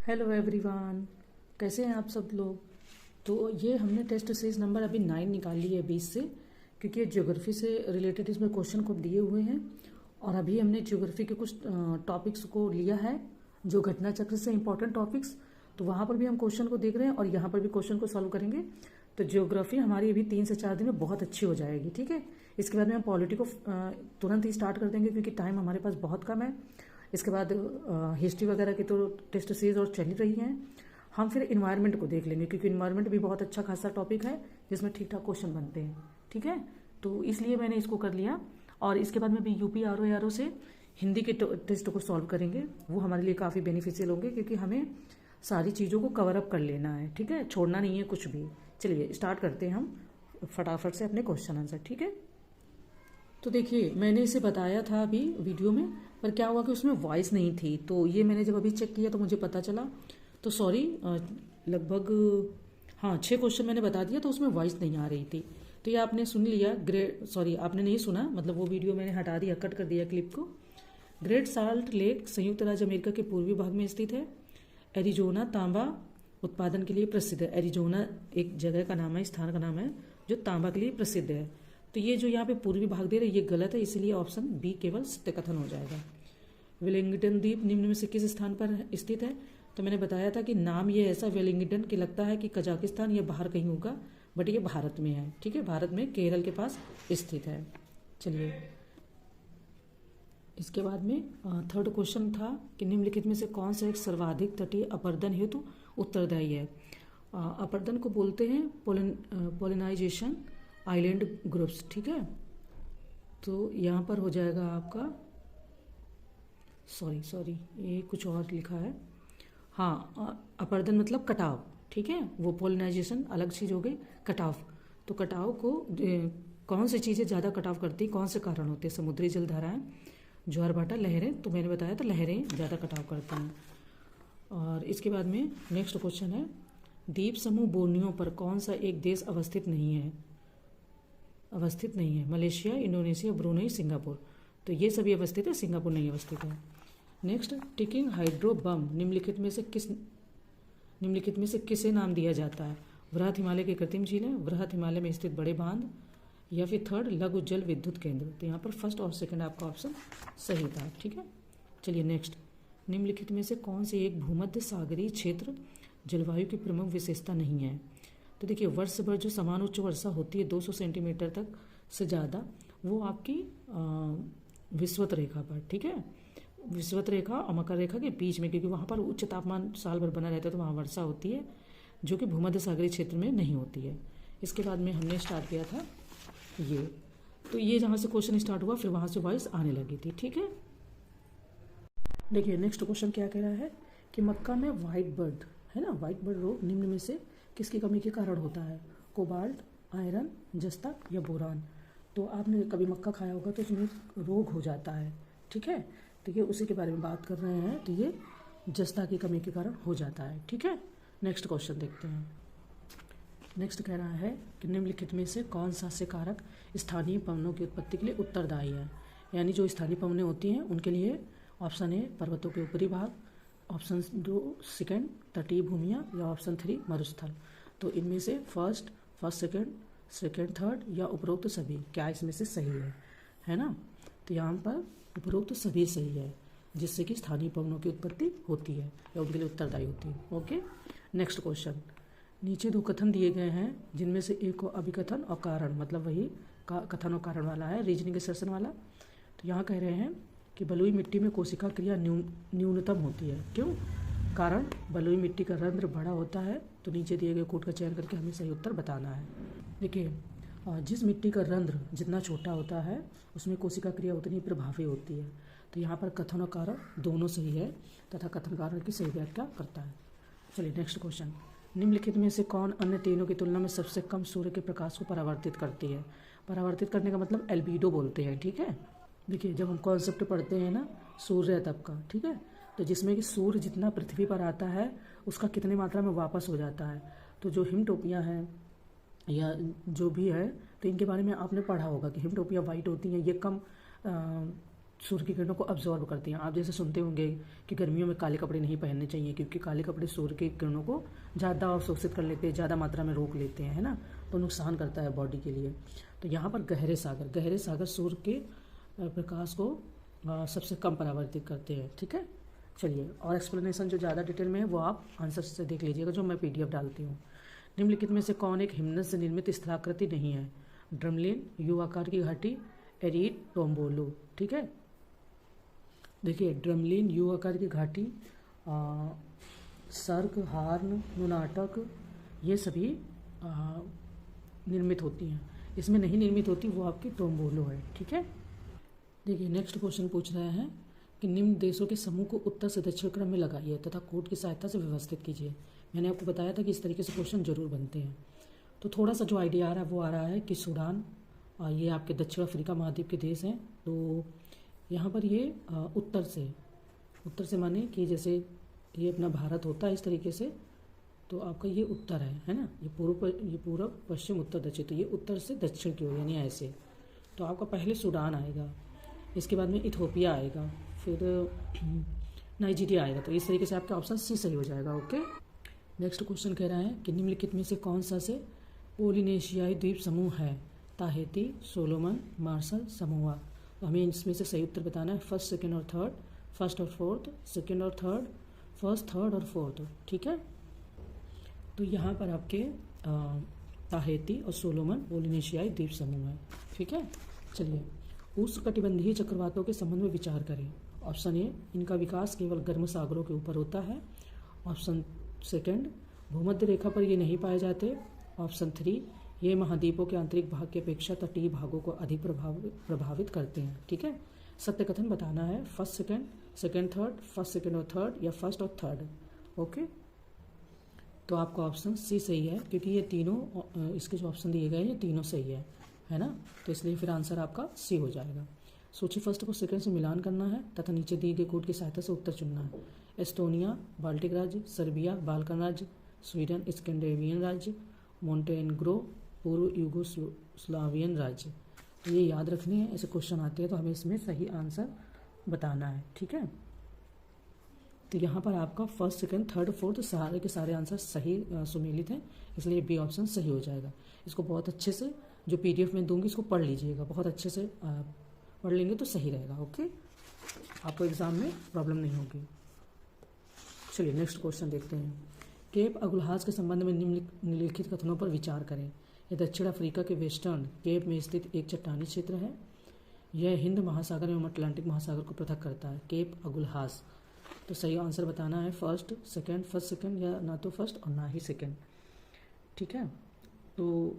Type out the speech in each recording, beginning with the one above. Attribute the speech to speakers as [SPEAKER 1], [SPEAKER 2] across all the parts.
[SPEAKER 1] Hello everyone, कैसे हैं आप सब लोग। तो ये हमने टेस्ट सीरीज नंबर अभी 9 निकाल ली है 20 से, क्योंकि ये ज्योग्राफी से रिलेटेड इसमें क्वेश्चन को दिए हुए हैं। और अभी हमने ज्योग्राफी के कुछ टॉपिक्स को लिया है जो घटना चक्र से इंपॉर्टेंट टॉपिक्स, तो वहाँ पर भी हम क्वेश्चन को देख रहे हैं और यहाँ पर भी क्वेश्चन को सॉल्व करेंगे। तो ज्योग्राफी हमारी अभी 3 से 4 दिन में बहुत अच्छी हो जाएगी, ठीक है। इसके बाद में हम पॉलिटी को तुरंत ही स्टार्ट कर देंगे, क्योंकि टाइम हमारे पास बहुत कम है। इसके बाद हिस्ट्री वगैरह की तो टेस्ट सीरीज और चल ही रही हैं। हम फिर इन्वायरमेंट को देख लेंगे, क्योंकि इन्वायरमेंट भी बहुत अच्छा खासा टॉपिक है जिसमें ठीक ठाक क्वेश्चन बनते हैं, ठीक है। तो इसलिए मैंने इसको कर लिया। और इसके बाद में भी यूपी आर ओ से हिंदी के टेस्ट को सॉल्व करेंगे। वो हमारे लिए काफ़ी बेनिफिशियल होंगे, क्योंकि हमें सारी चीज़ों को कवर अप कर लेना है, ठीक है, छोड़ना नहीं है कुछ भी। चलिए स्टार्ट करते हैं हम फटाफट से अपने क्वेश्चन आंसर, ठीक है। तो देखिए, मैंने इसे बताया था अभी वीडियो में, पर क्या हुआ कि उसमें वॉइस नहीं थी। तो ये मैंने जब अभी चेक किया तो मुझे पता चला। तो सॉरी, लगभग हाँ 6 क्वेश्चन मैंने बता दिया, तो उसमें वॉइस नहीं आ रही थी। तो ये आपने सुन लिया। सॉरी, आपने नहीं सुना, मतलब वो वीडियो मैंने हटा दिया, कट कर दिया क्लिप को। ग्रेट साल्ट लेक संयुक्त राज्य अमेरिका के पूर्वी भाग में स्थित है। एरिजोना तांबा उत्पादन के लिए प्रसिद्ध है। एरिजोना एक जगह का नाम है, स्थान का नाम है, जो तांबा के लिए प्रसिद्ध है। तो ये जो यहाँ पे पूर्वी भाग दे रहे हैं ये गलत है, इसलिए ऑप्शन बी केवल सत्य कथन हो जाएगा। वेलिंगटन द्वीप निम्न में से किस स्थान पर स्थित है। तो मैंने बताया था कि नाम ये ऐसा वेलिंगटन कि लगता है कि कजाकिस्तान या बाहर कहीं होगा, बट ये भारत में है, ठीक है, भारत में केरल के पास स्थित है। चलिए, इसके बाद में थर्ड क्वेश्चन था कि निम्नलिखित में से कौन सा एक सर्वाधिक तटीय अपर्दन हेतु उत्तरदायी है। अपर्दन को बोलते हैं पोलिनाइजेशन आइलैंड ग्रुप्स, ठीक है। तो यहाँ पर हो जाएगा आपका, सॉरी ये कुछ और लिखा है। हाँ, अपर्दन मतलब कटाव, ठीक है, वो पोलिनाइजेशन अलग चीज़ हो गई, कटाव। तो कटाव को कौन सी चीज़ें ज़्यादा कटाव करती, कौन से कारण होते हैं। समुद्री जल धाराएं, ज्वार भाटा, लहरें। तो मैंने बताया था लहरें ज़्यादा कटाव करती हैं। और इसके बाद में नेक्स्ट क्वेश्चन है, द्वीप समूह बोर्नियो पर कौन सा एक देश अवस्थित नहीं है। Malaysia, Indonesia, Brunei, Singapore. तो ये सभी अवस्थित है, सिंगापुर नहीं अवस्थित है। नेक्स्ट, टिकिंग हाइड्रो बम निम्नलिखित में से किसे नाम दिया जाता है। वृहत हिमालय की कृत्रिम झीलें, वृहत हिमालय में स्थित बड़े बांध, या फिर थर्ड लघु जल विद्युत केंद्र। तो यहाँ पर फर्स्ट और सेकंड आपका ऑप्शन सही था, ठीक है। चलिए नेक्स्ट, निम्नलिखित में से कौन से एक भूमध्य सागरीय क्षेत्र जलवायु की प्रमुख विशेषता नहीं है। तो देखिए, वर्ष भर जो समान उच्च वर्षा होती है 200 सेंटीमीटर तक से ज़्यादा, वो आपकी विषुवत रेखा पर, ठीक है, विषुवत रेखा और मकर रेखा के बीच में, क्योंकि वहाँ पर उच्च तापमान साल भर बना रहता है, तो वहाँ वर्षा होती है, जो कि भूमध्य सागरीय क्षेत्र में नहीं होती है। इसके बाद में हमने स्टार्ट किया था ये, तो ये जहाँ से क्वेश्चन स्टार्ट हुआ फिर वहाँ से वॉइस आने लगी थी, ठीक है। देखिए नेक्स्ट क्वेश्चन क्या कह रहा है कि मक्का में व्हाइट बर्ड है ना, व्हाइट बर्ड रोग निम्न में से किसकी कमी के कारण होता है। कोबाल्ट, आयरन, जस्ता या बोरान। तो आपने कभी मक्का खाया होगा तो उसमें रोग हो जाता है, ठीक है। तो ये उसी के बारे में बात कर रहे हैं। तो ये जस्ता की कमी के कारण हो जाता है, ठीक है। नेक्स्ट क्वेश्चन देखते हैं। नेक्स्ट कह रहा है कि निम्नलिखित में से कौन सा से कारक स्थानीय पवनों की उत्पत्ति के लिए उत्तरदायी है। यानी जो स्थानीय पवनें होती हैं उनके लिए ऑप्शन ए पर्वतों के ऊपरी भाग, ऑप्शन 2 सेकंड तटीय भूमियाँ, या ऑप्शन 3 मरुस्थल। तो इनमें से फर्स्ट, सेकंड, थर्ड या उपरोक्त सभी, क्या इसमें से सही है ना। तो यहाँ पर उपरोक्त सभी सही है, जिससे कि स्थानीय पवनों की उत्पत्ति होती है या उनके लिए उत्तरदायी होती है। Okay, next question. नीचे 2 कथन दिए गए हैं, जिनमें से एक को अभिकथन और कारण, मतलब वही कथन और कारण वाला है, रीजनिंग सेशन वाला। तो यहाँ कह रहे हैं कि बलुई मिट्टी में कोशिका क्रिया न्यूनतम होती है। क्यों? कारण बलुई मिट्टी का रंध्र बड़ा होता है। तो नीचे दिए गए कोड का चयन करके हमें सही उत्तर बताना है। देखिए, जिस मिट्टी का रंध्र जितना छोटा होता है उसमें कोशिका क्रिया उतनी प्रभावी होती है। तो यहाँ पर कथन और कारण दोनों सही है तथा कथन कारण की सही व्याख्या करता है। चलिए नेक्स्ट क्वेश्चन। निम्नलिखित में से कौन अन्य तीनों की तुलना में सबसे कम सूर्य के प्रकाश को परावर्तित करती है। परावर्तित करने का मतलब एल्बिडो बोलते हैं, ठीक है। देखिए, जब हम कॉन्सेप्ट पढ़ते हैं ना सूर्य तब का, ठीक है, तो जिसमें कि सूर्य जितना पृथ्वी पर आता है उसका कितनी मात्रा में वापस हो जाता है। तो जो हिमटोपियाँ हैं या जो भी है, तो इनके बारे में आपने पढ़ा होगा कि हिमटोपियाँ वाइट होती हैं, ये कम सूर्य की किरणों को अब्जॉर्ब करती हैं। आप जैसे सुनते होंगे कि गर्मियों में काले कपड़े नहीं पहनने चाहिए, क्योंकि काले कपड़े सूर्य की किरणों को ज़्यादा अवशोषित कर लेते हैं, ज़्यादा मात्रा में रोक लेते हैं, है ना, तो नुकसान करता है बॉडी के लिए। तो यहाँ पर गहरे सागर सूर्य के प्रकाश को सबसे कम परावर्तित करते हैं। ठीक है, चलिए, और एक्सप्लेनेशन जो ज़्यादा डिटेल में है वो आप आंसर से देख लीजिएगा, जो मैं PDF डालती हूँ। निम्नलिखित में से कौन एक हिमनद से निर्मित स्थलाकृति नहीं है? ड्रमलिन, यू आकार की घाटी, एरीड, टोम्बोलो। ठीक है, देखिए, ड्रमलिन, यू आकार की घाटी, सर्क, हार्न, नुनाटक, ये सभी निर्मित होती हैं। इसमें नहीं निर्मित होती वो आपकी टोम्बोलो है। ठीक है, देखिए नेक्स्ट क्वेश्चन पूछ रहा है कि निम्न देशों के समूह को उत्तर से दक्षिण क्रम में लगाइए तथा कोड की सहायता से व्यवस्थित कीजिए। मैंने आपको बताया था कि इस तरीके से क्वेश्चन जरूर बनते हैं। तो थोड़ा सा जो आइडिया आ रहा है वो आ रहा है कि सूडान, ये आपके दक्षिण अफ्रीका महाद्वीप के देश हैं। तो यहाँ पर ये उत्तर से माने कि जैसे ये अपना भारत होता है इस तरीके से, तो आपका ये उत्तर है ना, ये पूर्व पश्चिम उत्तर दक्षिण, तो ये उत्तर से दक्षिण की ओर यानी ऐसे। तो आपका पहले सूडान आएगा, इसके बाद में इथोपिया आएगा, फिर नाइजीरिया आएगा। तो इस तरीके से आपका ऑप्शन सी सही हो जाएगा। ओके, नेक्स्ट क्वेश्चन कह रहा है कि निम्नलिखित में से कौन सा से पोलिनेशियाई द्वीप समूह है? Tahiti, Solomon, Marshall, Samoa. तो हमें इसमें से सही उत्तर बताना है, फर्स्ट, सेकंड और थर्ड, फर्स्ट और फोर्थ, सेकंड और थर्ड, फर्स्ट, थर्ड और फोर्थ। ठीक है, तो यहाँ पर आपके ताहिती और सोलोमन पोलिनेशियाई द्वीप समूह है। ठीक है, चलिए, उष्णकटिबंधीय चक्रवातों के संबंध में विचार करें। ऑप्शन ए, इनका विकास केवल गर्म सागरों के ऊपर होता है। ऑप्शन सेकंड, भूमध्य रेखा पर ये नहीं पाए जाते। ऑप्शन 3, ये महाद्वीपों के आंतरिक भाग की अपेक्षा तटीय भागों को अधिक प्रभावित करते हैं। ठीक है, सत्य कथन बताना है, first second, second third, first second और थर्ड, या फर्स्ट और थर्ड। ओके, तो आपका ऑप्शन सी सही है, क्योंकि ये तीनों इसके जो ऑप्शन दिए गए हैं ये तीनों सही है ना, तो इसलिए फिर आंसर आपका सी हो जाएगा। सूची फर्स्ट को सेकंड से मिलान करना है तथा नीचे दिए गए कोड की सहायता से उत्तर चुनना है। एस्टोनिया, बाल्टिक राज्य, सर्बिया, बाल्कन राज्य, स्वीडन, स्कैंडिनेवियन राज्य, मोंटेनेग्रो, पूर्व यूगोस्लावियन राज्य। तो ये याद रखनी है, ऐसे क्वेश्चन आते हैं तो हमें इसमें सही आंसर बताना है। ठीक है, तो यहाँ पर आपका फर्स्ट, सेकंड, थर्ड, फोर्थ सारे के सारे आंसर सही सुमेलित हैं, इसलिए बी ऑप्शन सही हो जाएगा। इसको बहुत अच्छे से, जो PDF में दूंगी इसको पढ़ लीजिएगा, बहुत अच्छे से पढ़ लेंगे तो सही रहेगा। ओके, आपको एग्जाम में प्रॉब्लम नहीं होगी। चलिए नेक्स्ट क्वेश्चन देखते हैं। केप अगुलहास के संबंध में निम्नलिखित कथनों पर विचार करें। यह दक्षिण अफ्रीका के वेस्टर्न केप में स्थित एक चट्टानी क्षेत्र है। यह हिंद महासागर एवं अटलांटिक महासागर को पृथक करता है। केप अगुलहास, तो सही आंसर बताना है फर्स्ट, सेकंड, या ना तो फर्स्ट और ना ही सेकंड। ठीक है, तो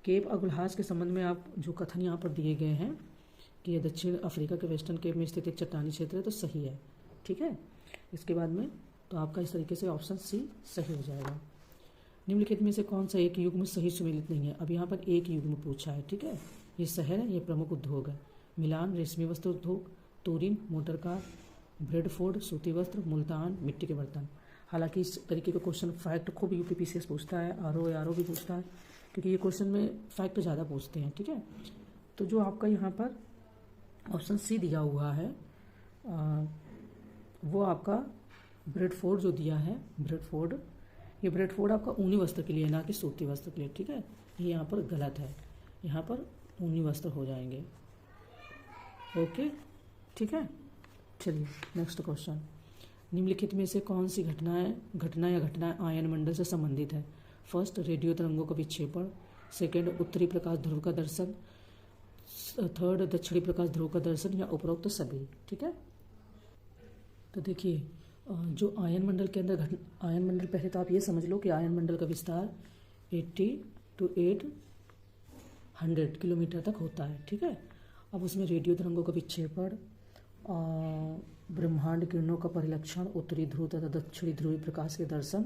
[SPEAKER 1] केप अगुलहास के संबंध में आप जो कथन यहाँ पर दिए गए हैं कि यह दक्षिण अफ्रीका के वेस्टर्न केप में स्थित एक चट्टानी क्षेत्र है, तो सही है। ठीक है, इसके बाद में तो आपका इस तरीके से ऑप्शन सी सही हो जाएगा। निम्नलिखित में से कौन सा एक युग्म सही सुमेलित नहीं है? अब यहाँ पर एक युग्म पूछा है। ठीक है, ये शहर है, ये प्रमुख उद्योग है। मिलान, रेशमी वस्त्र उद्योग, तुरिन, मोटर कार, ब्रेडफोर्ड, सूती वस्त्र, मुल्तान, मिट्टी के बर्तन। हालांकि इस तरीके का क्वेश्चन फैक्ट खूब UPPCS पूछता है, RO भी पूछता है, क्योंकि ये क्वेश्चन में फैक्ट ज़्यादा पूछते हैं। ठीक है, तो जो आपका यहाँ पर ऑप्शन सी दिया हुआ है वो आपका ब्रेडफोर्ड जो दिया है, ब्रेडफोर्ड, ये ब्रेडफोर्ड आपका ऊनी वस्त्र के लिए, ना कि सूती वस्त्र के लिए। ठीक है, ये यहाँ पर गलत है, यहाँ पर ऊनी वस्त्र हो जाएंगे। ओके, ठीक है, चलिए नेक्स्ट क्वेश्चन। निम्नलिखित में से कौन सी घटना आयन मंडल से संबंधित है? फर्स्ट, रेडियो तरंगों का विक्षेपण। सेकंड, उत्तरी प्रकाश ध्रुव का दर्शन। थर्ड, दक्षिणी प्रकाश ध्रुव का दर्शन, या उपरोक्त सभी। ठीक है, तो देखिए जो आयन मंडल के अंदर आयन मंडल, पहले तो आप ये समझ लो कि आयन मंडल का विस्तार 80 to 800 किलोमीटर तक होता है। ठीक है, अब उसमें रेडियो तरंगों का विक्षेपण, ब्रह्मांड किरणों का परिलक्षण, उत्तरी ध्रुव तथा दक्षिणी ध्रुवीय प्रकाश के दर्शन,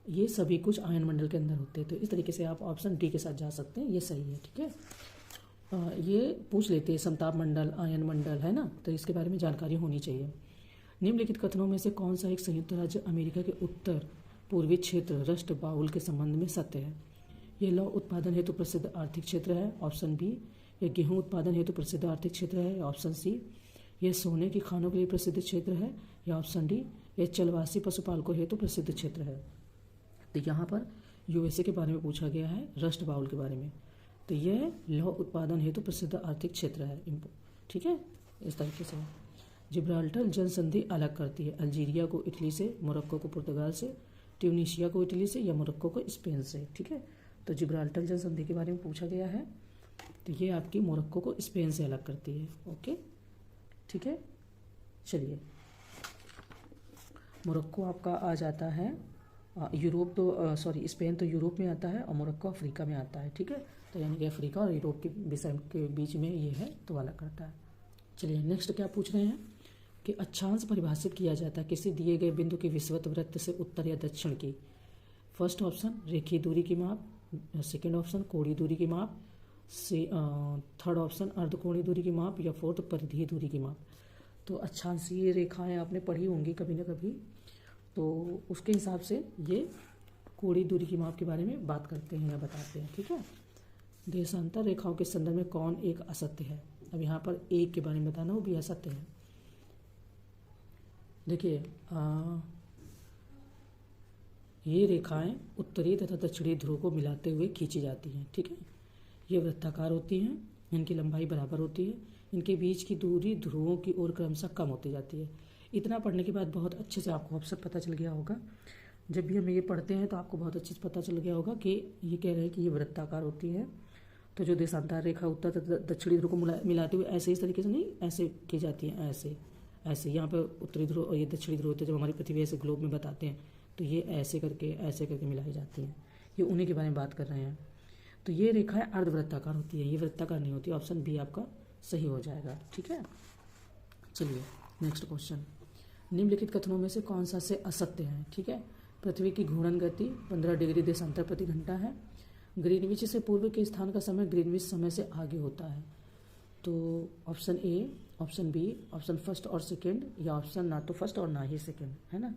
[SPEAKER 1] ये सभी कुछ आयन मंडल के अंदर होते हैं। तो इस तरीके से आप ऑप्शन डी के साथ जा सकते हैं, ये सही है। ठीक है, ये पूछ लेते हैं समताप मंडल, आयन मंडल, है ना, तो इसके बारे में जानकारी होनी चाहिए। निम्नलिखित कथनों में से कौन सा एक संयुक्त राज्य अमेरिका के उत्तर पूर्वी क्षेत्र रस्ट बाउल के संबंध में सत्य है? यह लौह उत्पादन हेतु प्रसिद्ध आर्थिक क्षेत्र है। ऑप्शन बी, यह गेहूं उत्पादन हेतु प्रसिद्ध आर्थिक क्षेत्र है, या ऑप्शन सी यह सोने की खानों के लिए प्रसिद्ध क्षेत्र है, या ऑप्शन डी यह चलवासी पशुपालकों हेतु प्रसिद्ध क्षेत्र है। तो यहाँ पर यूएसए के बारे में पूछा गया है, रस्ट बाउल के बारे में। तो यह लौह उत्पादन हेतु प्रसिद्ध आर्थिक क्षेत्र है, ठीक है। इस तरीके से जिब्राल्टर जल संधि अलग करती है अल्जीरिया को इटली से, मोरक्को को पुर्तगाल से, ट्यूनीशिया को इटली से, या मोरक्को को स्पेन से, ठीक है। तो जिब्राल्टर जल संधि के बारे में पूछा गया है, तो ये आपकी मोरक्को को स्पेन से अलग करती है, ओके, ठीक है। चलिए, मोरक्को आपका आ जाता है यूरोप, तो सॉरी स्पेन तो यूरोप में आता है और मोरक्को अफ्रीका में आता है, ठीक है। तो यानी कि अफ्रीका और यूरोप के विषय के बीच में ये है, तो अलग करता है। चलिए नेक्स्ट क्या पूछ रहे हैं कि अक्षांश परिभाषित किया जाता है किसी दिए गए बिंदु की विषुवत वृत्त से उत्तर या दक्षिण की। फर्स्ट ऑप्शन रेखीय दूरी की माप, सेकेंड ऑप्शन कोणीय दूरी की माप, थर्ड ऑप्शन अर्धकोणीय दूरी की माप, या फोर्थ परिधीय दूरी की माप। तो अक्षांशीय रेखाएं आपने पढ़ी होंगी कभी ना कभी, तो उसके हिसाब से ये कोणीय दूरी की माप के बारे में बात करते हैं या बताते हैं, ठीक है। देशांतर रेखाओं के संदर्भ में कौन एक असत्य है। अब यहाँ पर एक के बारे में बताना, वो भी असत्य है। देखिए ये रेखाएं उत्तरी तथा दक्षिणी ध्रुव को मिलाते हुए खींची जाती हैं, ठीक है। ये वृत्ताकार होती हैं, इनकी लंबाई बराबर होती है, इनके बीच की दूरी ध्रुवों की ओर क्रमशः कम होती जाती है। इतना पढ़ने के बाद बहुत अच्छे से आपको ऑप्शन पता चल गया होगा। जब भी हम ये पढ़ते हैं तो आपको बहुत अच्छे से पता चल गया होगा कि ये कह रहे हैं कि ये वृत्ताकार होती है। तो जो देशांतर रेखा उत्तर तथा दक्षिणी ध्रुव को मिलाते हुए ऐसे इस तरीके से नहीं, ऐसे की जाती है, ऐसे ऐसे। यहाँ पे उत्तरी ध्रुव और ये दक्षिणी ध्रुव होते हैं, जब हमारी पृथ्वी ऐसे ग्लोब में बताते हैं तो ये ऐसे करके मिलाई जाती हैं। ये उन्हीं के बारे में बात कर रहे हैं। तो ये रेखाएं अर्धवृत्ताकार होती है, ये वृत्ताकार नहीं होती। ऑप्शन बी आपका सही हो जाएगा, ठीक है। चलिए नेक्स्ट क्वेश्चन, निम्नलिखित कथनों में से कौन सा से असत्य है, ठीक है। पृथ्वी की घूर्णन गति 15 डिग्री देशांतर प्रति घंटा है। ग्रीनविच से पूर्व के स्थान का समय ग्रीनविच समय से आगे होता है। तो option A, option B, option first और सेकेंड, या ऑप्शन ना तो फर्स्ट और ना ही सेकेंड, है ना।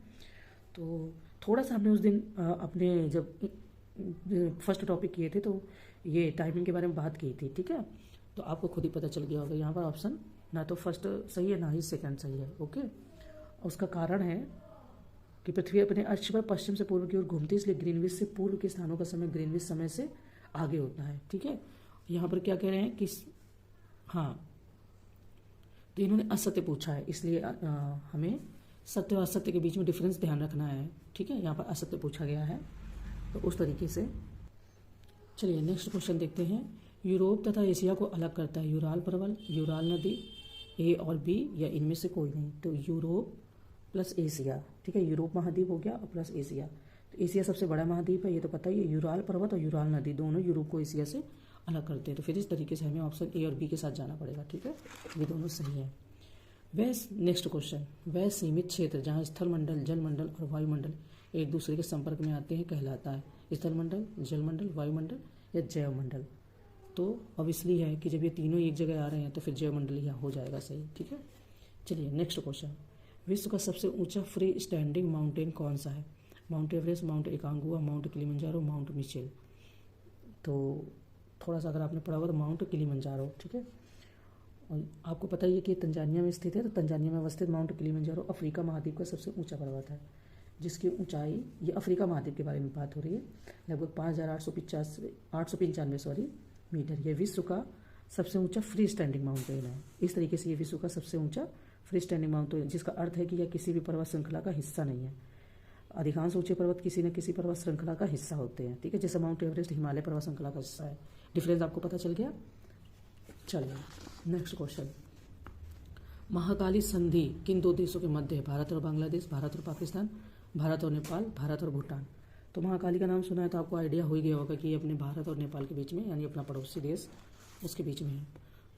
[SPEAKER 1] तो थोड़ा सा हमने उस दिन अपने जब फर्स्ट टॉपिक किए थे तो ये टाइमिंग के बारे में बात की थी, ठीक है। तो आपको खुद ही पता चल गया होगा यहाँ पर ऑप्शन ना तो फर्स्ट सही है ना ही सेकंड सही है, ओके। उसका कारण है कि पृथ्वी अपने अक्ष पर पश्चिम से पूर्व की ओर घूमती है, इसलिए ग्रीनविच से पूर्व के स्थानों का समय ग्रीनविच समय से आगे होता है, ठीक है। यहाँ पर क्या कह रहे हैं कि हाँ, तो इन्होंने असत्य पूछा है, इसलिए हमें सत्य और असत्य के बीच में डिफरेंस ध्यान रखना है, ठीक है। यहाँ पर असत्य पूछा गया है, तो उस तरीके से। चलिए नेक्स्ट क्वेश्चन देखते हैं। यूरोप तथा एशिया को अलग करता है यूराल पर्वत, यूराल नदी, ए और बी, या इनमें से कोई नहीं। तो यूरोप प्लस एशिया, ठीक है। यूरोप महाद्वीप हो गया और प्लस एशिया। तो एशिया सबसे बड़ा महाद्वीप है, ये तो पता ही है। यूराल पर्वत और यूराल नदी दोनों यूरोप को एशिया से अलग करते हैं। तो फिर इस तरीके से हमें ऑप्शन ए और बी के साथ जाना पड़ेगा, ठीक है। ये दोनों सही है। वह नेक्स्ट क्वेश्चन, वह सीमित क्षेत्र जहाँ स्थल मंडल, जल मंडल और वायुमंडल एक दूसरे के संपर्क में आते हैं कहलाता है स्थल मंडल, जल मंडल, वायुमंडल या जैव मंडल। तो ऑब्वियसली है कि जब ये तीनों एक जगह आ रहे हैं तो फिर जैव मंडल यहाँ हो जाएगा सही, ठीक है। चलिए नेक्स्ट क्वेश्चन, विश्व का सबसे ऊंचा फ्री स्टैंडिंग माउंटेन कौन सा है। Mount Everest, mount एकांगुआ, mount Kilimanjaro, mount Mitchell. तो थोड़ा सा अगर आपने पढ़ा होगा तो माउंट किलिमंजारो, ठीक है। और आपको पता ही है कि तंजानिया में स्थित है, तो तंजानिया में अवस्थित माउंट किलिमंजारो अफ्रीका महाद्वीप का सबसे ऊंचा पर्वत है, जिसकी ऊंचाई, ये अफ्रीका महाद्वीप के बारे में बात हो रही है, लगभग 5895 मीटर। यह विश्व का सबसे ऊंचा फ्री स्टैंडिंग माउंटेन है। इस तरीके से ये विश्व का सबसे ऊंचा फ्री स्टैंडिंग माउंटेन, जिसका अर्थ है कि यह किसी भी पर्वत श्रृंखला का हिस्सा नहीं है। अधिकांश ऊंचे पर्वत किसी न किसी पर्वत श्रृंखला का हिस्सा होते हैं, ठीक है। जैसे माउंट एवरेस्ट हिमालय पर्वत श्रृंखला का हिस्सा है। डिफरेंस आपको पता चल गया। चलिए नेक्स्ट क्वेश्चन, महाकाली संधि किन दो देशों के मध्य है। भारत और बांग्लादेश, भारत और पाकिस्तान, भारत और नेपाल, भारत और भूटान। तो महाकाली का नाम सुना है तो आपको आइडिया हो ही गया होगा कि ये अपने भारत और नेपाल के बीच में, यानी अपना पड़ोसी देश, उसके बीच में है।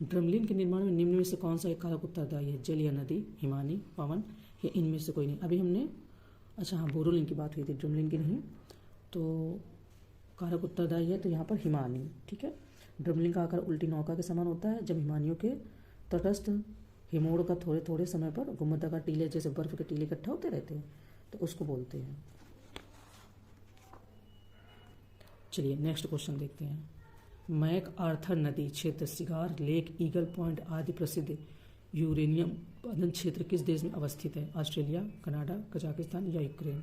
[SPEAKER 1] ड्रमलिन के निर्माण में निम्न में से कौन सा एक कारक उत्तरदायी है। जल या नदी, हिमानी, पवन, या इनमें से कोई नहीं। अभी हमने हाँ बोरोलिन की बात हुई थी, ड्रमलिन की नहीं। तो कारक उत्तरदायी है तो यहाँ पर हिमानी, ठीक है। ड्रमलिन का आकार उल्टी नौका के समान होता है। जब हिमानियों के तटस्थ हिमोड़ का थोड़े थोड़े समय पर घुमताकार टीले जैसे बर्फ के टीले इकट्ठा होते रहते हैं तो उसको बोलते हैं। चलिए नेक्स्ट क्वेश्चन देखते हैं। मैक आर्थर नदी क्षेत्र, सिगार लेक, ईगल पॉइंट आदि प्रसिद्ध यूरेनियम उत्पादन क्षेत्र किस देश में अवस्थित है? ऑस्ट्रेलिया, कनाडा, कजाकिस्तान या यूक्रेन?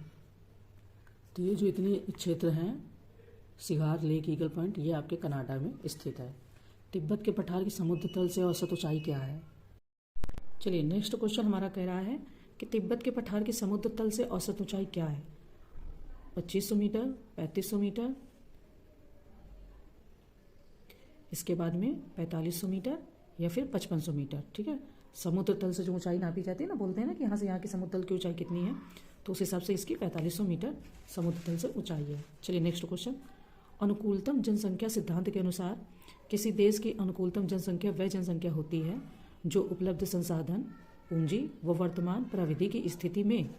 [SPEAKER 1] तो ये जो इतने क्षेत्र हैं, सिगार लेक, ईगल पॉइंट, ये आपके कनाडा में स्थित है। तिब्बत के पठार की समुद्र तल से औसत ऊंचाई क्या है? चलिए नेक्स्ट क्वेश्चन हमारा कह रहा है कि तिब्बत के पठार की समुद्र तल से औसत ऊंचाई क्या है? 2500 मीटर, 3500 मीटर, इसके बाद में 4500 मीटर या फिर 5500 मीटर। ठीक है, समुद्र तल से जो ऊंचाई नापी जाती है ना, बोलते हैं ना कि यहाँ से यहाँ की समुद्र तल की ऊंचाई कितनी है, तो उस हिसाब से इसकी 4500 मीटर समुद्र तल से ऊंचाई है। चलिए नेक्स्ट क्वेश्चन, अनुकूलतम जनसंख्या सिद्धांत के अनुसार किसी देश की अनुकूलतम जनसंख्या वह जनसंख्या होती है जो उपलब्ध संसाधन, पूंजी व वर्तमान प्रविधि की स्थिति में,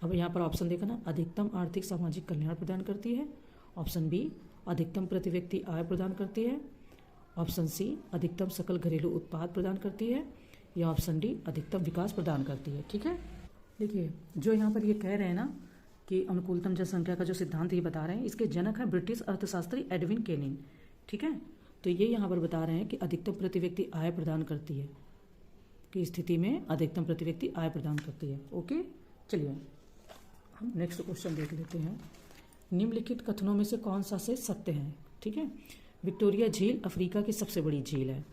[SPEAKER 1] अब यहाँ पर ऑप्शन देखना, अधिकतम आर्थिक सामाजिक कल्याण प्रदान करती है। ऑप्शन बी, अधिकतम प्रति व्यक्ति आय प्रदान करती है। ऑप्शन सी, अधिकतम सकल घरेलू उत्पाद प्रदान करती है। या ऑप्शन डी, अधिकतम विकास प्रदान करती है। ठीक है, देखिए जो यहाँ पर ये कह रहे हैं ना कि अनुकूलतम जनसंख्या का जो सिद्धांत ये बता रहे हैं, इसके जनक हैं ब्रिटिश अर्थशास्त्री एडविन केनिंग। ठीक है, तो ये यहाँ पर बता रहे हैं कि अधिकतम प्रति व्यक्ति आय प्रदान करती है, की स्थिति में अधिकतम प्रति व्यक्ति आय प्रदान करती है। ओके, चलिए हम नेक्स्ट क्वेश्चन देख लेते हैं। निम्नलिखित कथनों में से कौन सा से सत्य है? ठीक है, विक्टोरिया झील अफ्रीका की सबसे बड़ी झील है।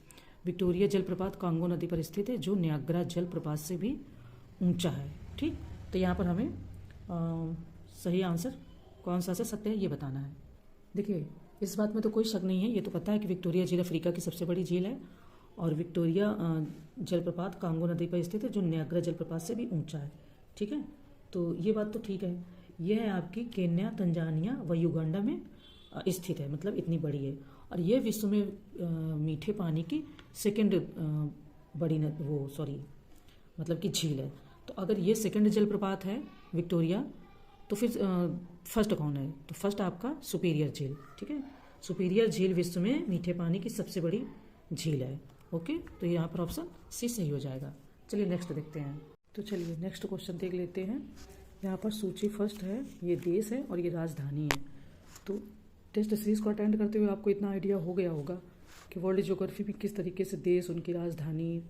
[SPEAKER 1] विक्टोरिया जलप्रपात कांगो नदी पर स्थित है, जो नियाग्रा जलप्रपात से भी ऊंचा है। ठीक, तो यहाँ पर हमें सही आंसर कौन सा से सत्य है ये बताना है। देखिए इस बात में तो कोई शक नहीं है, ये तो पता है कि विक्टोरिया झील अफ्रीका की सबसे बड़ी झील है और विक्टोरिया जलप्रपात कांगो नदी पर स्थित है, जो नियाग्रा जलप्रपात से भी ऊंचा है। ठीक है, तो ये बात तो ठीक है। यह है आपकी केन्या, तंजानिया व युगांडा में स्थित है, मतलब इतनी बड़ी है। और ये विश्व में मीठे पानी की सेकेंड बड़ी मतलब कि झील है। तो अगर ये सेकेंड जलप्रपात है विक्टोरिया, तो फिर फर्स्ट कौन है? तो फर्स्ट आपका सुपीरियर झील। ठीक है, सुपीरियर झील विश्व में मीठे पानी की सबसे बड़ी झील है। ओके, तो यहाँ पर ऑप्शन सी सही हो जाएगा। चलिए नेक्स्ट देखते हैं। तो चलिए नेक्स्ट क्वेश्चन देख लेते हैं। यहाँ पर सूची फर्स्ट है, ये देश है और ये राजधानी है। तो टेस्ट सीरीज को अटेंड करते हुए आपको इतना आइडिया हो गया होगा कि वर्ल्ड ज्योग्राफी में किस तरीके से देश, उनकी राजधानी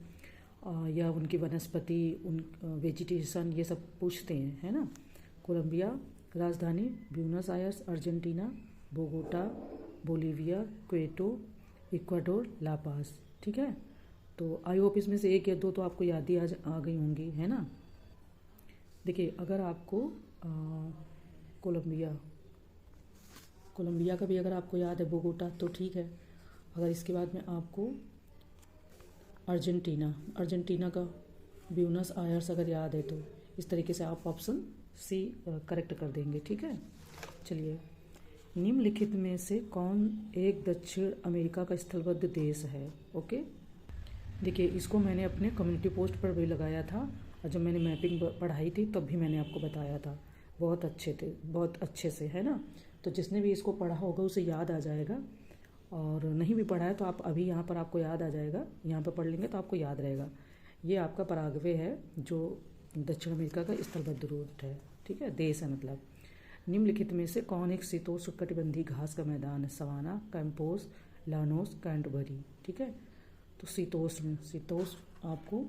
[SPEAKER 1] या उनकी वनस्पति, उन वेजिटेशन, ये सब पूछते हैं, है ना। कोलंबिया राजधानी, Buenos Aires Argentina, Bogota Bolivia, Kyoto Ecuador, लापास। ठीक है, तो आई होप इसमें से एक या दो तो आपको याद ही आ गई होंगी, है ना। देखिए अगर आपको कोलंबिया का भी अगर आपको याद है, बोगोटा, तो ठीक है। अगर इसके बाद में आपको अर्जेंटीना का ब्यूनस आयर्स अगर याद है, तो इस तरीके से आप ऑप्शन सी करेक्ट कर देंगे। ठीक है, चलिए निम्नलिखित में से कौन एक दक्षिण अमेरिका का स्थलबद्ध देश है? ओके, देखिए इसको मैंने अपने कम्युनिटी पोस्ट पर भी लगाया था और जब मैंने मैपिंग पढ़ाई थी तब भी मैंने आपको बताया था, बहुत अच्छे से, है ना। तो जिसने भी इसको पढ़ा होगा उसे याद आ जाएगा, और नहीं भी पढ़ा है तो आप अभी यहाँ पर आपको याद आ जाएगा, यहाँ पर पढ़ लेंगे तो आपको याद रहेगा। ये आपका पराग्वे है, जो दक्षिण अमेरिका का स्थलबद्ध रूट है। ठीक है, देश है मतलब। निम्नलिखित में से कौन एक शीतोष्णकटिबंधीय घास का मैदान है? Savanna, Campos, Llanos, Canterbury. ठीक है, तो शीतोष्ण आपको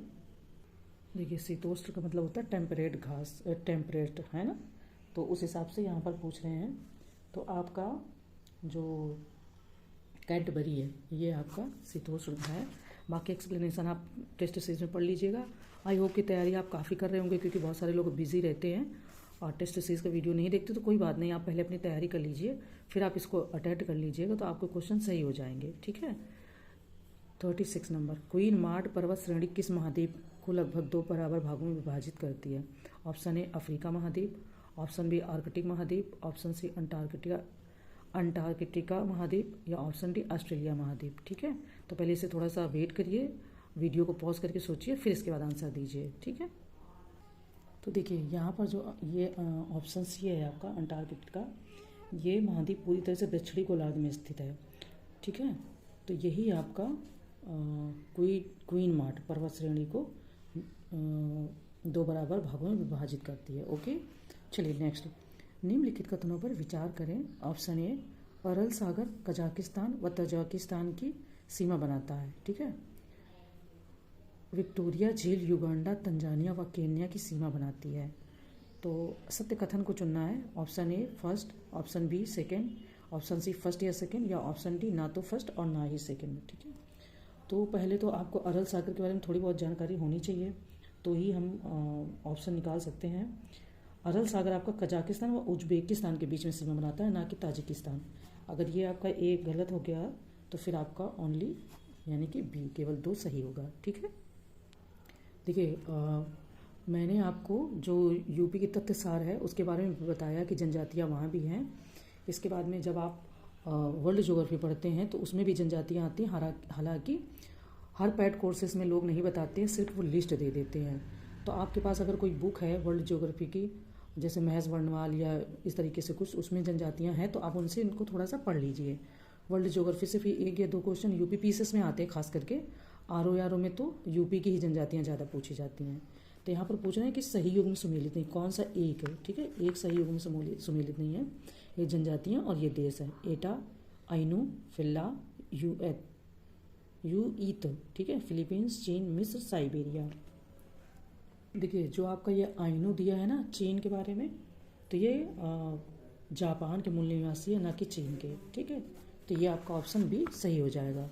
[SPEAKER 1] देखिए, शीतोष्ण का मतलब होता है टेम्परेट घास, टेम्परेट, है ना। तो उस हिसाब से यहाँ पर पूछ रहे हैं। तो आपका जो कैंटबरी है ये आपका शीतोष्ण है। बाकी एक्सप्लेनेशन आप टेस्ट सीरीज में पढ़ लीजिएगा। आई होप की तैयारी आप काफ़ी कर रहे होंगे, क्योंकि बहुत सारे लोग बिजी रहते हैं और टेस्ट सीरीज का वीडियो नहीं देखते। तो कोई बात नहीं, आप पहले अपनी तैयारी कर लीजिए, फिर आप इसको अटेंड कर लीजिएगा, तो आपके क्वेश्चन सही हो जाएंगे। ठीक है, 36 नंबर, क्वीन मार्ड पर्वत श्रेणी किस महाद्वीप को लगभग 2 बराबर भागों में विभाजित करती है? ऑप्शन ए अफ्रीका महाद्वीप, ऑप्शन बी आर्कटिक महाद्वीप, ऑप्शन सी अंटार्कटिका महाद्वीप, या ऑप्शन डी ऑस्ट्रेलिया महाद्वीप। ठीक है, तो पहले इसे थोड़ा सा वेट करिए, वीडियो को पॉज करके सोचिए, फिर इसके बाद आंसर दीजिए। ठीक है, तो देखिए यहाँ पर जो ये ऑप्शन सी है आपका अंटार्कटिका, ये महाद्वीप पूरी तरह से दक्षिणी गोलार्ध में स्थित है। ठीक है, तो यही आपका क्वीन मार्ड पर्वत श्रेणी को 2 बराबर भागों में विभाजित करती है। ओके, चलिए नेक्स्ट, निम्नलिखित कथनों पर विचार करें। ऑप्शन ए, अरल सागर कजाकिस्तान व तजाकिस्तान की सीमा बनाता है, ठीक है। विक्टोरिया झील युगांडा, तंजानिया व केन्या की सीमा बनाती है। तो सत्य कथन को चुनना है। Option A first, option B second, option C first या सेकेंड, या ऑप्शन डी ना तो फर्स्ट और ना ही सेकेंड, ठीक है। तो पहले तो आपको अरल सागर के बारे में थोड़ी बहुत जानकारी होनी चाहिए, तो ही हम ऑप्शन निकाल सकते हैं। अरल सागर आपका कजाकिस्तान व उज्बेकिस्तान के बीच में सीमा बनाता है, ना कि ताजिकिस्तान। अगर ये आपका ए गलत हो गया तो फिर आपका ओनली यानी कि बी, केवल 2 सही होगा, ठीक है। देखिए मैंने आपको जो यूपी की तथ्य सार है उसके बारे में बताया कि जनजातियाँ वहाँ भी हैं। इसके बाद में जब आप वर्ल्ड ज्योग्राफी पढ़ते हैं तो उसमें भी जनजातियाँ आती हैं। हालांकि हर पैट कोर्सेज में लोग नहीं बताते हैं, सिर्फ वो लिस्ट दे देते हैं। तो आपके पास अगर कोई बुक है वर्ल्ड ज्योग्राफी की, जैसे महज वर्णमाल या इस तरीके से कुछ, उसमें जनजातियाँ हैं, तो आप उनसे इनको थोड़ा सा पढ़ लीजिए। वर्ल्ड ज्योग्राफी से फिर 1 या 2 क्वेश्चन यूपी पीसेस में आते हैं, खास करके आर में तो यूपी की ही जनजातियाँ ज़्यादा पूछी जाती हैं। तो यहाँ पर पूछ रहे हैं कि सही युग में सुमेलित नहीं, कौन सा एक है, ठीक है। एक सही युग में सुमेलित नहीं है, ये जनजातियाँ और ये देश है। एटा, आइनू, फिल्ला, यूईत, ठीक है, फिलीपींस, चीन, मिस्र, साइबेरिया। देखिए जो आपका ये आइनू दिया है ना चीन के बारे में, तो ये जापान के मूल निवासी है, ना कि चीन के, ठीक है। तो ये आपका ऑप्शन बी सही हो जाएगा।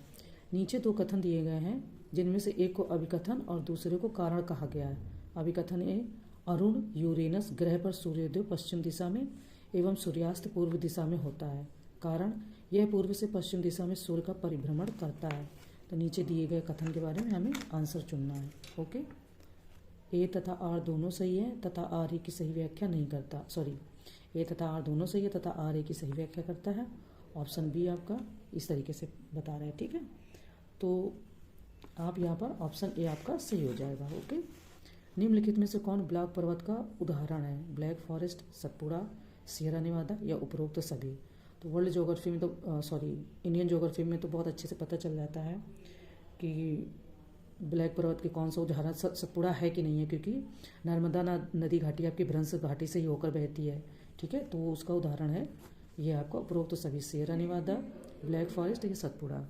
[SPEAKER 1] नीचे 2 कथन दिए गए हैं, जिनमें से एक को अभिकथन और दूसरे को कारण कहा गया है। अभिकथन ए, अरुण यूरेनस ग्रह पर सूर्योदय पश्चिम दिशा में एवं सूर्यास्त पूर्व दिशा में होता है। कारण, यह पूर्व से पश्चिम दिशा में सूर्य का परिभ्रमण करता है। तो नीचे दिए गए कथन के बारे में हमें आंसर चुनना है, ओके। ए तथा आर दोनों सही है तथा आर ए की सही व्याख्या नहीं करता, सॉरी, ए तथा आर दोनों सही है तथा आर ए की सही व्याख्या करता है। ऑप्शन बी आपका इस तरीके से बता रहे हैं, ठीक है। तो आप यहाँ पर ऑप्शन ए आपका सही हो जाएगा, ओके। निम्नलिखित में से कौन ब्लैक पर्वत का उदाहरण है? Black Forest, Satpura, Sierra Nevada या उपरोक्त सभी। तो वर्ल्ड ज्योग्राफी में तो इंडियन ज्योग्राफी में तो बहुत अच्छे से पता चल जाता है कि ब्लैक पर्वत के कौन सा उदाहरण सतपुड़ा है कि नहीं है, क्योंकि नर्मदा नदी घाटी आपकी भ्रंश घाटी से ही होकर बहती है, ठीक है। तो उसका उदाहरण है ये आपका उपरोक्त सभी, सियरा नेवादा, ब्लैक फॉरेस्ट या सतपुड़ा।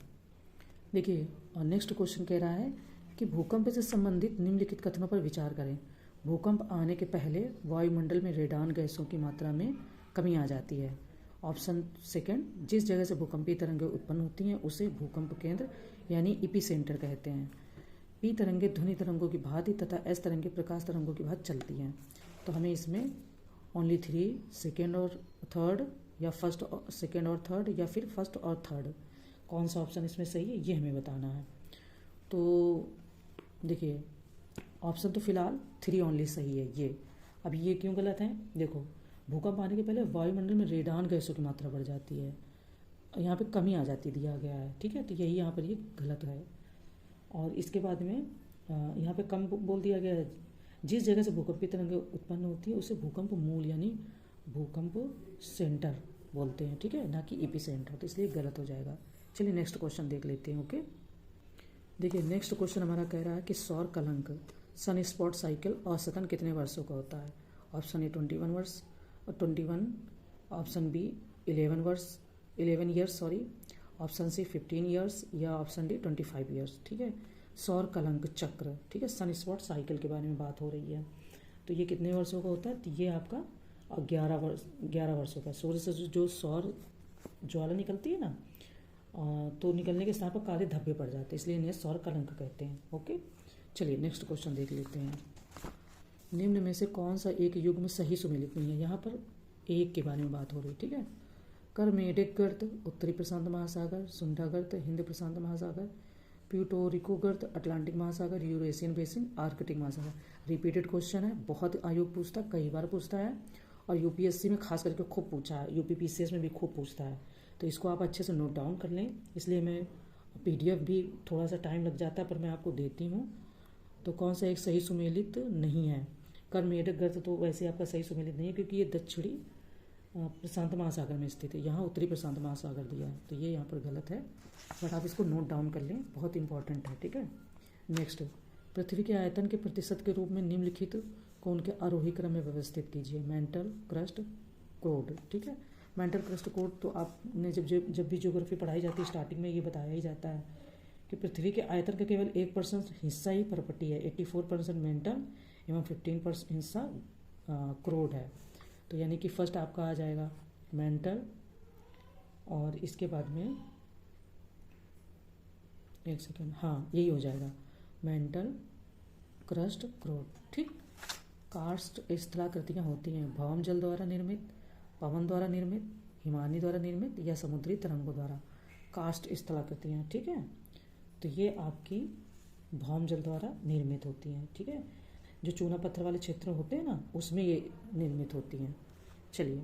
[SPEAKER 1] देखिए नेक्स्ट क्वेश्चन कह रहा है कि भूकंप से संबंधित निम्नलिखित कथनों पर विचार करें। भूकंप आने के पहले वायुमंडल में रेडान गैसों की मात्रा में कमी आ जाती है। ऑप्शन सेकंड, जिस जगह से भूकंपीय तरंगें उत्पन्न होती हैं उसे भूकंप केंद्र यानी इपीसेंटर कहते हैं। पी तरंगे ध्वनि तरंगों की भांति तथा एस तरंगे प्रकाश तरंगों की भांति चलती हैं। तो हमें इसमें ओनली 3, सेकेंड और थर्ड, या फर्स्ट, सेकेंड और थर्ड, या फिर फर्स्ट और थर्ड, कौन सा ऑप्शन इसमें सही है ये हमें बताना है। तो देखिए ऑप्शन तो फिलहाल 3 ओनली सही है ये। अब ये क्यों गलत है? देखो भूकंप आने के पहले वायुमंडल में रेडान गैसों की मात्रा बढ़ जाती है, यहाँ पे कमी आ जाती दिया गया है, ठीक है। तो यही यहाँ पर ये गलत है। और इसके बाद में यहाँ पे कम बोल दिया गया है, जिस जगह से भूकंपीय तरंगें उत्पन्न होती है उसे भूकंप मूल यानी भूकंप सेंटर बोलते हैं, ठीक है, ना कि ईपी सेंटर। तो इसलिए गलत हो जाएगा। चलिए नेक्स्ट क्वेश्चन देख लेते हैं, ओके। देखिए नेक्स्ट क्वेश्चन हमारा कह रहा है कि सौर कलंक सन स्पॉट साइकिल औसतन कितने वर्षों का होता है? ऑप्शन ए 21 वर्ष, 21, option B 11 years, option C 15 years, या ऑप्शन डी 25 ईयर्स, ठीक है। सौर कलंक चक्र, ठीक है, सन स्पॉट साइकिल के बारे में बात हो रही है। तो ये कितने वर्षों का होता है? तो ये आपका 11 वर्षों का। सूर्य से जो सौर ज्वाला निकलती है ना, तो निकलने के स्थान पर काले धब्बे पड़ जाते हैं, इसलिए इन्हें सौर कलंक कहते हैं, ओके। चलिए नेक्स्ट क्वेश्चन देख लेते हैं। निम्न में से कौन सा एक युग में सही सुमेलित नहीं है? यहाँ पर एक के बारे में बात हो रही है, ठीक है। करमेडिक गर्त उत्तरी प्रशांत महासागर, सुंडा गर्त हिंद प्रशांत महासागर, प्यूटोरिको गर्त अटलांटिक महासागर, यूरेशियन बेसिन आर्कटिक महासागर। रिपीटेड क्वेश्चन है, बहुत आयोग पूछता है, कई बार पूछता है, और यूपीएससी में खास करके खूब पूछा है, यूपीपीसीएस में भी खूब पूछता है। तो इसको आप अच्छे से नोट डाउन कर लें। इसलिए मैं पीडीएफ भी थोड़ा सा टाइम लग जाता है पर मैं आपको देती हूँ। तो कौन सा एक सही सुमेलित नहीं है? करमेडिक गर्त तो वैसे आपका सही सुमेलित नहीं है, क्योंकि ये दक्षिणी प्रशांत महासागर में स्थित है, यहाँ उत्तरी प्रशांत महासागर दिया है, तो ये यहाँ पर गलत है। बट आप इसको नोट डाउन कर लें, बहुत इंपॉर्टेंट है, ठीक है। नेक्स्ट, पृथ्वी के आयतन के प्रतिशत के रूप में निम्नलिखित को उनके आरोही क्रम में व्यवस्थित कीजिए। मेंटल, क्रस्ट, क्रोड, ठीक है। मेंटल क्रस्ट कोड तो आपने जब भी ज्योग्राफी पढ़ाई जाती है स्टार्टिंग में ये बताया ही जाता है कि पृथ्वी के आयतन का केवल 1% हिस्सा ही पर्पटी है, 84% मेंटल एवं 15% हिस्सा क्रोड है। तो यानी कि फर्स्ट आपका आ जाएगा मेंटल और इसके बाद में एक सेकेंड, हाँ यही हो जाएगा मेंटल क्रस्ट क्रोड। ठीक। कार्स्ट स्थलाकृतियाँ होती हैं भौम जल द्वारा निर्मित, पवन द्वारा निर्मित, हिमानी द्वारा निर्मित या समुद्री तरंगों द्वारा। कास्ट स्थलाकृतियाँ, ठीक है। तो ये आपकी भौम जल द्वारा निर्मित होती हैं, ठीक है। जो चूना पत्थर वाले क्षेत्र होते हैं ना उसमें ये निर्मित होती हैं। चलिए